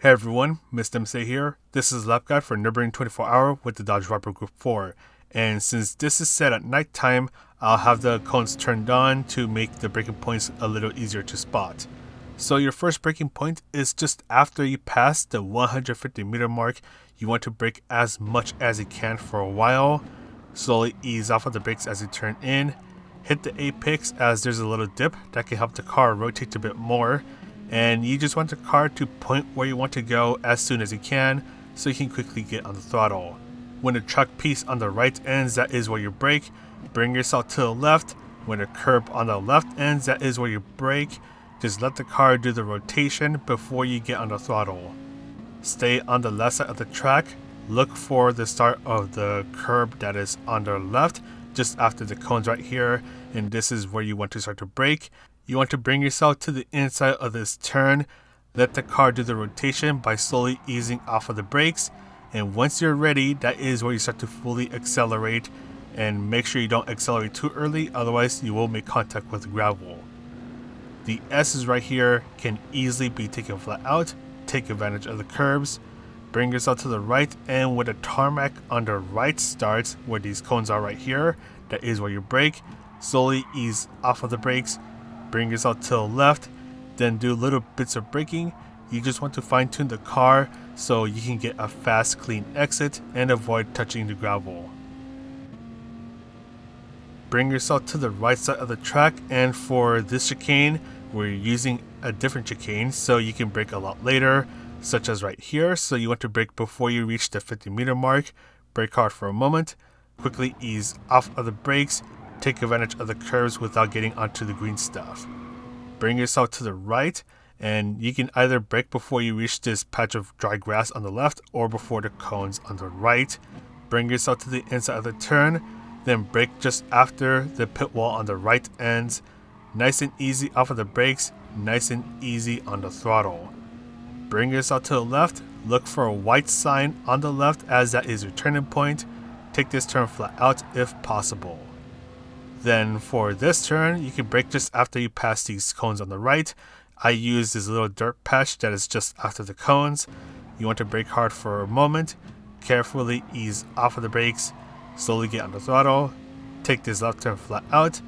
Hey everyone, Mr. MC here. This is Lap Guide for Nurburgring 24h with the Dodge Viper Group 4. And since this is set at nighttime, I'll have the cones turned on to make the braking points a little easier to spot. So your first braking point is just after you pass the 150 meter mark. You want to brake as much as you can for a while. Slowly ease off of the brakes as you turn in. Hit the apex as there's a little dip that can help the car rotate a bit more. And you just want the car to point where you want to go as soon as you can so you can quickly get on the throttle. When the truck piece on the right ends, that is where you brake. Bring yourself to the left. When the curb on the left ends, that is where you brake. Just let the car do the rotation before you get on the throttle. Stay on the left side of the track. Look for the start of the curb that is on the left, just after the cones right here, and this is where you want to start to brake. You want to bring yourself to the inside of this turn. Let the car do the rotation by slowly easing off of the brakes. And once you're ready, that is where you start to fully accelerate. And make sure you don't accelerate too early, otherwise you will make contact with gravel. The S's right here can easily be taken flat out. Take advantage of the curbs. Bring yourself to the right, and when the tarmac on the right starts, where these cones are right here, that is where you brake. Slowly ease off of the brakes. Bring yourself to the left, then do little bits of braking. You just want to fine tune the car so you can get a fast, clean exit and avoid touching the gravel. Bring yourself to the right side of the track, and for this chicane, we're using a different chicane so you can brake a lot later, such as right here. So you want to brake before you reach the 50 meter mark. Brake hard for a moment, quickly ease off of the brakes. Take advantage of the curves without getting onto the green stuff. Bring yourself to the right, and you can either brake before you reach this patch of dry grass on the left or before the cones on the right. Bring yourself to the inside of the turn, then brake just after the pit wall on the right ends. Nice and easy off of the brakes, nice and easy on the throttle. Bring yourself to the left, look for a white sign on the left as that is your turning point. Take this turn flat out if possible. Then for this turn, you can brake just after you pass these cones on the right. I use this little dirt patch that is just after the cones. You want to brake hard for a moment, carefully ease off of the brakes, slowly get on the throttle, take this left turn flat out,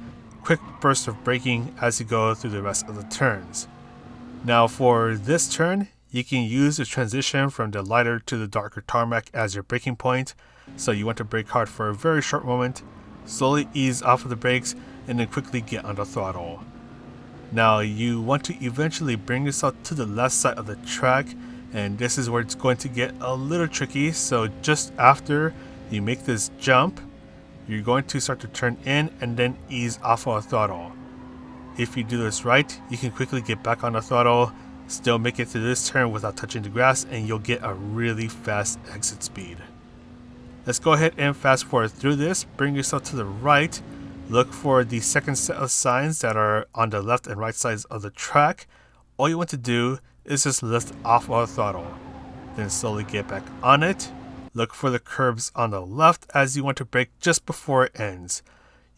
quick burst of braking as you go through the rest of the turns. Now for this turn, you can use the transition from the lighter to the darker tarmac as your braking point. So you want to brake hard for a very short moment, slowly ease off of the brakes, and then quickly get on the throttle. Now you want to eventually bring yourself to the left side of the track, and this is where it's going to get a little tricky. So just after you make this jump, you're going to start to turn in and then ease off of the throttle. If you do this right, you can quickly get back on the throttle, still make it through this turn without touching the grass, and you'll get a really fast exit speed. Let's go ahead and fast forward through this. Bring yourself to the right. Look for the second set of signs that are on the left and right sides of the track. All you want to do is just lift off of the throttle. Then slowly get back on it. Look for the curbs on the left as you want to brake just before it ends.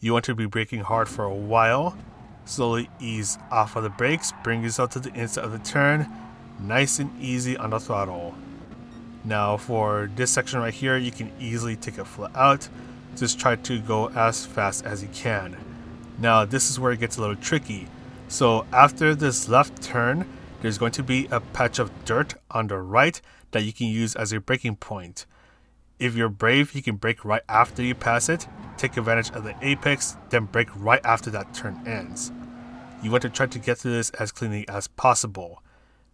You want to be braking hard for a while. Slowly ease off of the brakes. Bring yourself to the inside of the turn. Nice and easy on the throttle. Now for this section right here, you can easily take it flat out. Just try to go as fast as you can. Now this is where it gets a little tricky. So after this left turn, there's going to be a patch of dirt on the right that you can use as a braking point. If you're brave, you can brake right after you pass it. Take advantage of the apex, then brake right after that turn ends. You want to try to get through this as cleanly as possible.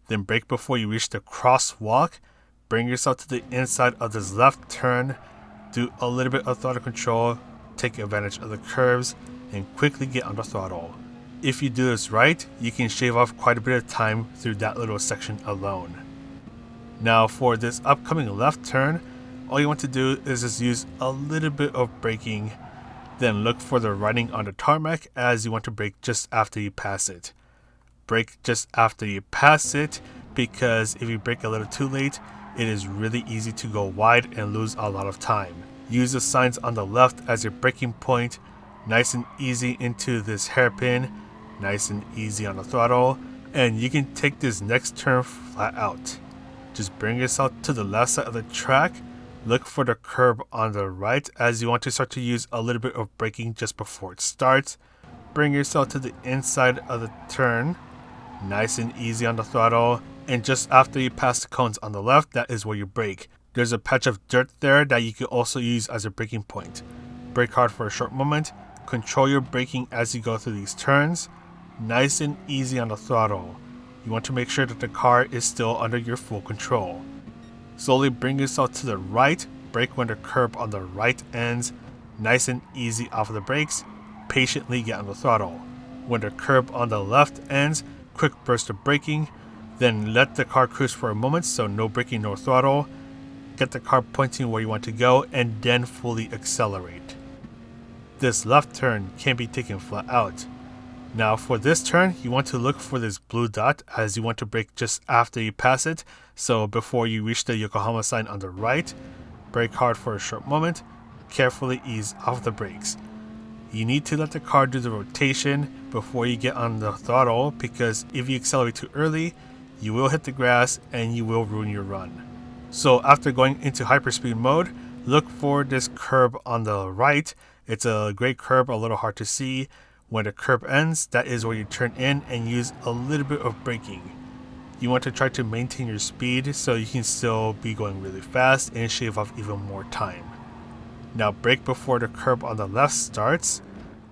Then brake before you reach the crosswalk. Bring yourself to the inside of this left turn, do a little bit of throttle control, take advantage of the curves, and quickly get on the throttle. If you do this right, you can shave off quite a bit of time through that little section alone. Now for this upcoming left turn, all you want to do is just use a little bit of braking, then look for the writing on the tarmac as you want to brake just after you pass it. Brake just after you pass it, because if you brake a little too late, it is really easy to go wide and lose a lot of time. Use the signs on the left as your braking point, nice and easy into this hairpin, nice and easy on the throttle, and you can take this next turn flat out. Just bring yourself to the left side of the track. Look for the curb on the right as you want to start to use a little bit of braking just before it starts. Bring yourself to the inside of the turn. Nice and easy on the throttle. And just after you pass the cones on the left, that is where you brake. There's a patch of dirt there that you can also use as a braking point. Brake hard for a short moment. Control your braking as you go through these turns. Nice and easy on the throttle. You want to make sure that the car is still under your full control. Slowly bring yourself to the right. Brake when the curb on the right ends. Nice and easy off of the brakes. Patiently get on the throttle. When the curb on the left ends, quick burst of braking. Then let the car cruise for a moment, so no braking, no throttle. Get the car pointing where you want to go and then fully accelerate. This left turn can be taken flat out. Now for this turn, you want to look for this blue dot as you want to brake just after you pass it. So before you reach the Yokohama sign on the right, brake hard for a short moment, carefully ease off the brakes. You need to let the car do the rotation before you get on the throttle, because if you accelerate too early, you will hit the grass and you will ruin your run. So after going into hyperspeed mode, look for this curb on the right. It's a great curb, a little hard to see. When the curb ends, that is where you turn in and use a little bit of braking. You want to try to maintain your speed so you can still be going really fast and shave off even more time. Now brake before the curb on the left starts.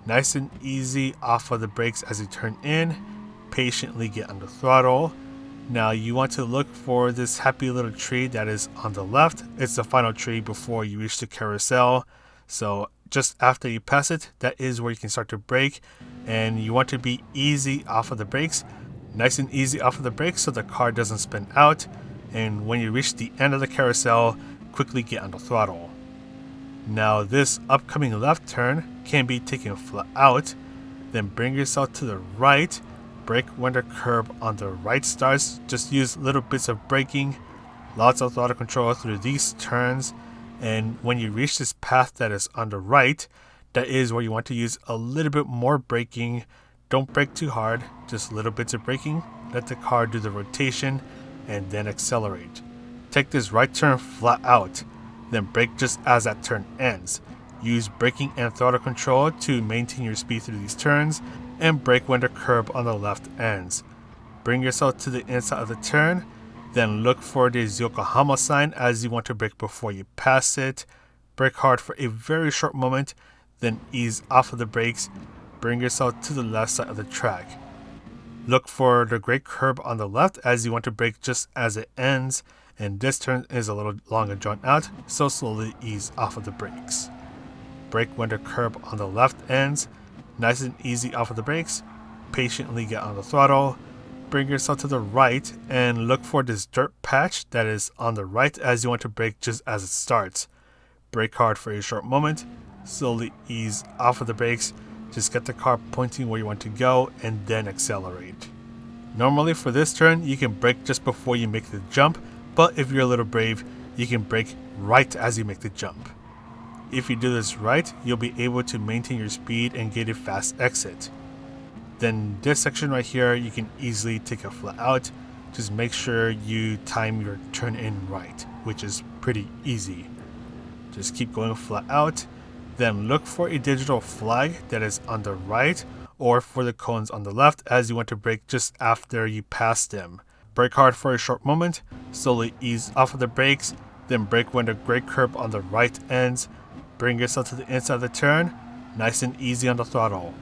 Nice and easy off of the brakes as you turn in. Patiently get on the throttle. Now you want to look for this happy little tree that is on the left. It's the final tree before you reach the carousel. So just after you pass it, that is where you can start to brake. And you want to be easy off of the brakes. Nice and easy off of the brakes so the car doesn't spin out. And when you reach the end of the carousel, quickly get on the throttle. Now this upcoming left turn can be taken flat out. Then bring yourself to the right. Brake when the curb on the right starts. Just use little bits of braking. Lots of throttle control through these turns. And when you reach this path that is on the right, that is where you want to use a little bit more braking. Don't brake too hard, just little bits of braking. Let the car do the rotation and then accelerate. Take this right turn flat out, then brake just as that turn ends. Use braking and throttle control to maintain your speed through these turns, and brake when the curb on the left ends. Bring yourself to the inside of the turn, then look for this Yokohama sign as you want to brake before you pass it. Brake hard for a very short moment, then ease off of the brakes. Bring yourself to the left side of the track. Look for the great curb on the left as you want to brake just as it ends, and this turn is a little long and drawn out, so slowly ease off of the brakes. Brake when the curb on the left ends. Nice and easy off of the brakes. Patiently get on the throttle. Bring yourself to the right and look for this dirt patch that is on the right as you want to brake just as it starts. Brake hard for a short moment. Slowly ease off of the brakes. Just get the car pointing where you want to go and then accelerate. Normally for this turn, you can brake just before you make the jump, but if you're a little brave, you can brake right as you make the jump. If you do this right, you'll be able to maintain your speed and get a fast exit. Then this section right here, you can easily take a flat out. Just make sure you time your turn in right, which is pretty easy. Just keep going flat out. Then look for a digital flag that is on the right or for the cones on the left as you want to brake just after you pass them. Brake hard for a short moment, slowly ease off of the brakes, then brake when the gray curb on the right ends. Bring yourself to the inside of the turn, nice and easy on the throttle.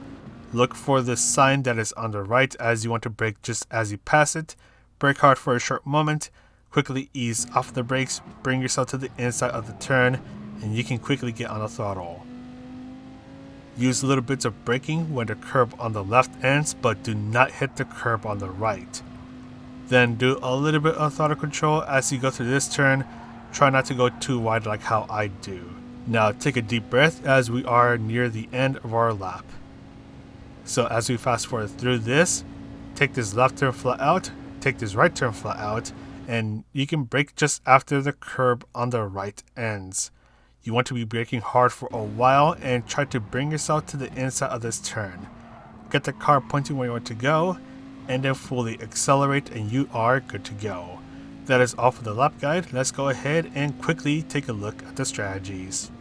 Look for the sign that is on the right as you want to brake just as you pass it. Brake hard for a short moment, quickly ease off the brakes, bring yourself to the inside of the turn, and you can quickly get on the throttle. Use little bits of braking when the curb on the left ends, but do not hit the curb on the right. Then do a little bit of throttle control as you go through this turn. Try not to go too wide like how I do. Now take a deep breath as we are near the end of our lap. So as we fast forward through this, take this left turn flat out, take this right turn flat out, and you can brake just after the curb on the right ends. You want to be braking hard for a while and try to bring yourself to the inside of this turn. Get the car pointing where you want to go, and then fully accelerate and you are good to go. that is all for the lap guide. Let's go ahead and quickly take a look at the strategies.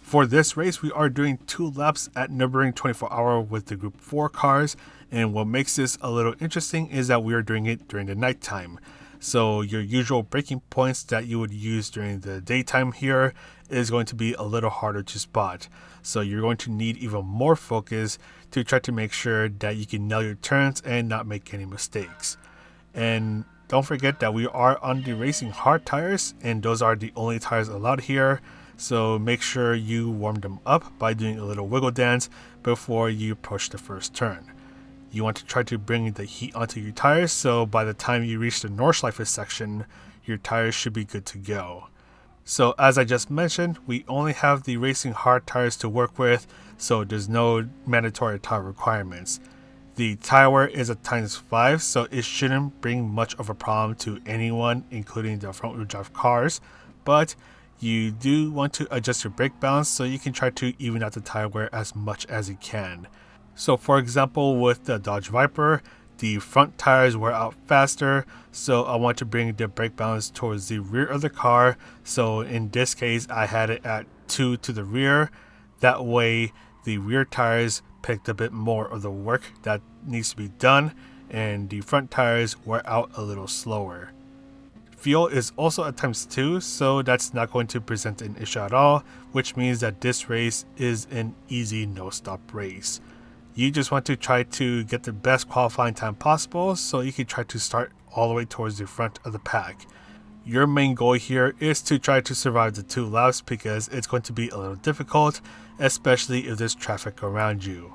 For this race, we are doing 2 laps at Nurburgring 24h with the Group 4 cars, and what makes this a little interesting is that we are doing it during the nighttime. So your usual braking points that you would use during the daytime here is going to be a little harder to spot. So you're going to need even more focus to try to make sure that you can nail your turns and not make any mistakes. And don't forget that we are on the racing hard tires, and those are the only tires allowed here. So make sure you warm them up by doing a little wiggle dance before you approach the first turn. You want to try to bring the heat onto your tires, so by the time you reach the Nordschleife section, your tires should be good to go. So as I just mentioned, we only have the racing hard tires to work with, so there's no mandatory tire requirements. The tire wear is a ×5, so it shouldn't bring much of a problem to anyone, including the front wheel drive cars, but you do want to adjust your brake balance so you can try to even out the tire wear as much as you can. So for example, with the Dodge Viper, the front tires wear out faster, so I want to bring the brake balance towards the rear of the car. So in this case, I had it at 2 to the rear. That way the rear tires picked a bit more of the work that needs to be done, and the front tires wear out a little slower. Fuel is also at ×2, so that's not going to present an issue at all, which means that this race is an easy no-stop race. You just want to try to get the best qualifying time possible so you can try to start all the way towards the front of the pack. Your main goal here is to try to survive the 2 laps because it's going to be a little difficult, especially if there's traffic around you.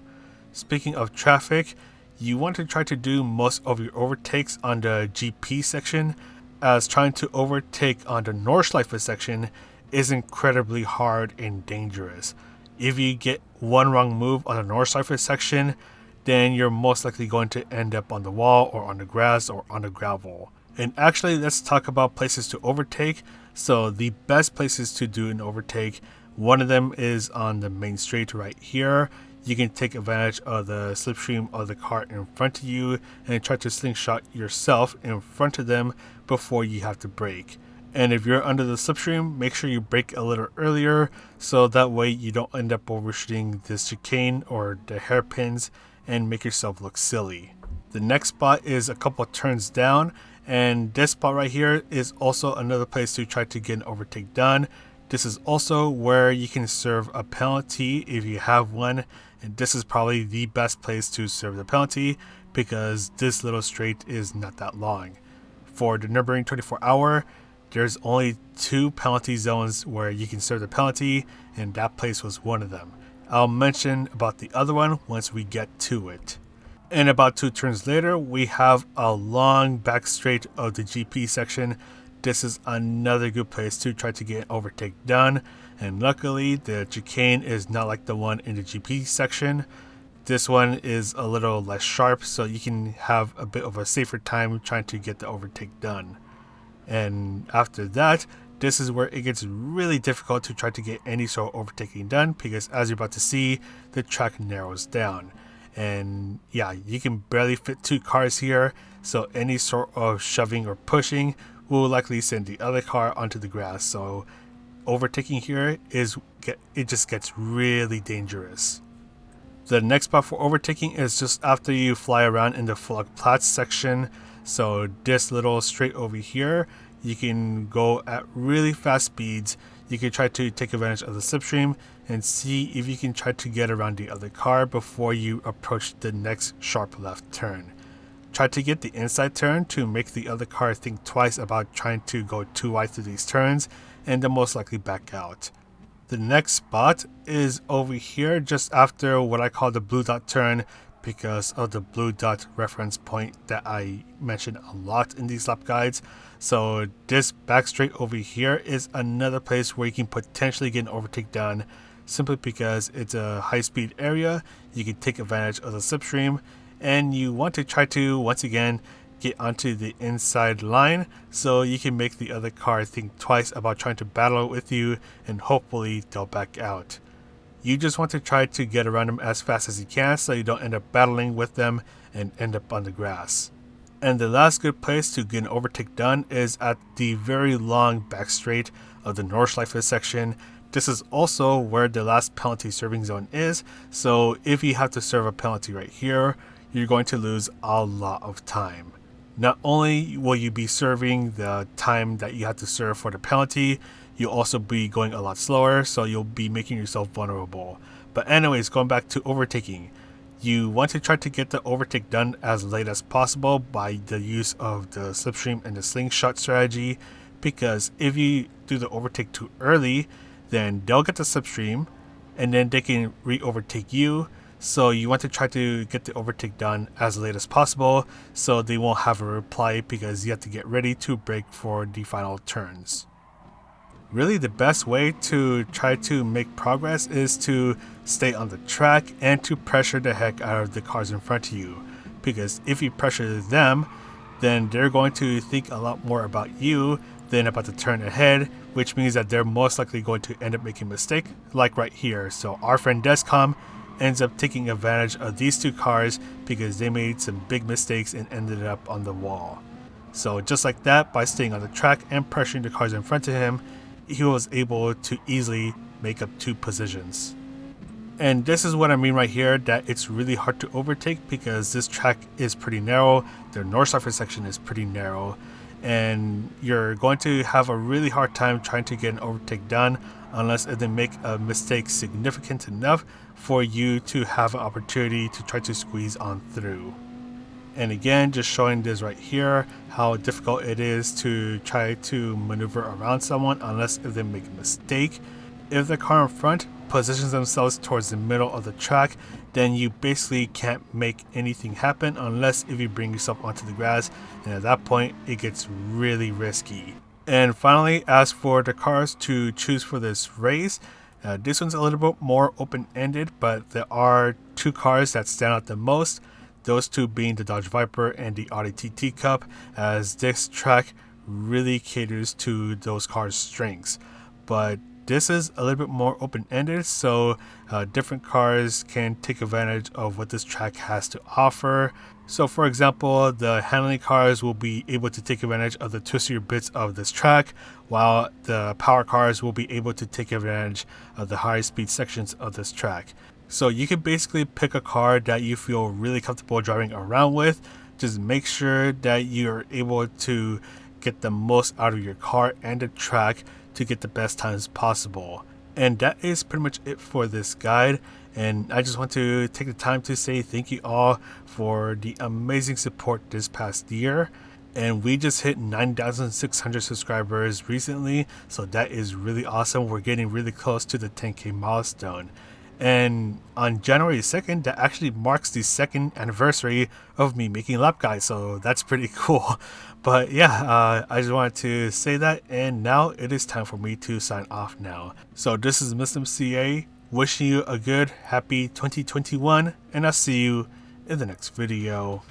Speaking of traffic, you want to try to do most of your overtakes on the GP section, as trying to overtake on the Nordschleife section is incredibly hard and dangerous. If you get one wrong move on the Nordschleife section, then you're most likely going to end up on the wall or on the grass or on the gravel. And actually, let's talk about places to overtake. So the best places to do an overtake, one of them is on the main straight right here. You can take advantage of the slipstream of the car in front of you and try to slingshot yourself in front of them before you have to brake. And if you're under the slipstream, make sure you brake a little earlier so that way you don't end up overshooting this chicane or the hairpins and make yourself look silly. The next spot is a couple turns down, and this spot right here is also another place to try to get an overtake done. This is also where you can serve a penalty if you have one, and this is probably the best place to serve the penalty because this little straight is not that long. For the Nurburgring 24h, there's only 2 penalty zones where you can serve the penalty, and that place was one of them. I'll mention about the other one once we get to it. And about 2 turns later, we have a long back straight of the GP section. This is another good place to try to get an overtake done, and luckily the chicane is not like the one in the GP section. This one is a little less sharp, so you can have a bit of a safer time trying to get the overtake done. And after that, this is where it gets really difficult to try to get any sort of overtaking done because, as you're about to see, the track narrows down. And yeah, you can barely fit 2 cars here, so any sort of shoving or pushing will likely send the other car onto the grass. So overtaking here it just gets really dangerous. The next spot for overtaking is just after you fly around in the Flugplatz section. So this little straight over here, you can go at really fast speeds. You can try to take advantage of the slipstream and see if you can try to get around the other car before you approach the next sharp left turn. Try to get the inside turn to make the other car think twice about trying to go too wide through these turns, and they'll most likely back out. The next spot is over here just after what I call the blue dot turn because of the blue dot reference point that I mentioned a lot in these lap guides. So this back straight over here is another place where you can potentially get an overtake done simply because it's a high speed area. You can take advantage of the slipstream, and you want to try to once again get onto the inside line so you can make the other car think twice about trying to battle with you, and hopefully they'll back out. You just want to try to get around them as fast as you can so you don't end up battling with them and end up on the grass. And the last good place to get an overtake done is at the very long back straight of the Nordschleife section. This is also where the last penalty serving zone is, so if you have to serve a penalty right here, you're going to lose a lot of time. Not only will you be serving the time that you have to serve for the penalty, you'll also be going a lot slower, so you'll be making yourself vulnerable. But anyways, going back to overtaking. You want to try to get the overtake done as late as possible by the use of the slipstream and the slingshot strategy, because if you do the overtake too early, then they'll get the slipstream and then they can re-overtake you. So you want to try to get the overtake done as late as possible so they won't have a reply, because you have to get ready to brake for the final turns. Really, the best way to try to make progress is to stay on the track and to pressure the heck out of the cars in front of you, because if you pressure them, then they're going to think a lot more about you than about the turn ahead, which means that they're most likely going to end up making a mistake, like right here. So our friend Descom ends up taking advantage of these two cars because they made some big mistakes and ended up on the wall. So just like that, by staying on the track and pressuring the cars in front of him, he was able to easily make up 2 positions. And this is what I mean right here, that it's really hard to overtake because this track is pretty narrow, the Nordschleife section is pretty narrow, and you're going to have a really hard time trying to get an overtake done unless they make a mistake significant enough for you to have an opportunity to try to squeeze on through. And again, just showing this right here, how difficult it is to try to maneuver around someone unless if they make a mistake. If the car in front positions themselves towards the middle of the track, then you basically can't make anything happen unless if you bring yourself onto the grass, and at that point it gets really risky. And finally, as for the cars to choose for this race, this one's a little bit more open-ended, but there are 2 cars that stand out the most. Those 2 being the Dodge Viper and the Audi TT Cup, as this track really caters to those cars' strengths. But this is a little bit more open-ended, so different cars can take advantage of what this track has to offer. So for example, the handling cars will be able to take advantage of the twistier bits of this track, while the power cars will be able to take advantage of the high speed sections of this track. So you can basically pick a car that you feel really comfortable driving around with. Just make sure that you're able to get the most out of your car and the track to get the best times possible. And that is pretty much it for this guide. And I just want to take the time to say thank you all for the amazing support this past year. And we just hit 9,600 subscribers recently, so that is really awesome. We're getting really close to the 10K milestone. And on January 2nd, that actually marks the 2nd anniversary of me making lap guides, so that's pretty cool. But yeah, I just wanted to say that, and now it is time for me to sign off now. So this is Muslim CA, wishing you a good, happy 2021, and I'll see you in the next video.